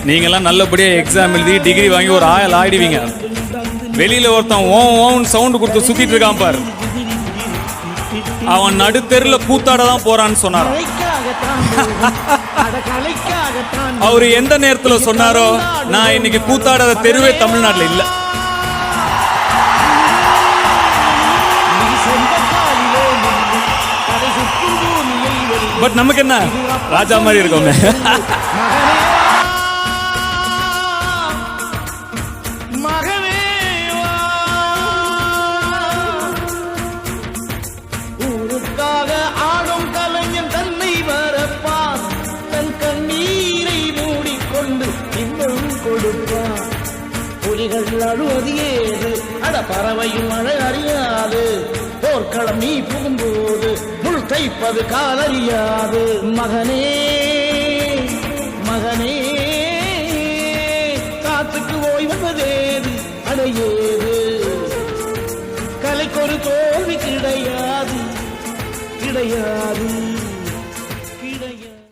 நீங்கெல்லாம் நல்லபடியா எக்ஸாம் எழுதி டிகிரி வாங்கி ஒரு ஆள் ஆயிடுவீங்க. வெளியில ஒருத்தன் ஓன் சவுண்ட் கொடுத்து சுத்திட்டு இருக்கான் பாரு, அவன் நடுத்தெருல கூத்தாட தான் போறான்னு சொன்னார். அவரு எந்த நேரத்துல சொன்னாரோ, நான் இன்னைக்கு கூத்தாடாத தெருவே தமிழ்நாட்டுல இல்ல. பட் நமக்கு என்ன, ராஜா மாதிரி இருக்கோமே. அழுவது ஏது, அட பறவையும் மழை அறியாது, போர்க்களம் நீ புகும்போது முள் தைப்பது காலறியாது. மகனே மகனே காத்துக்கு ஓய்வதேது, அடையேது கலைக்கொரு தோல்வி கிடையாது கிடையாது.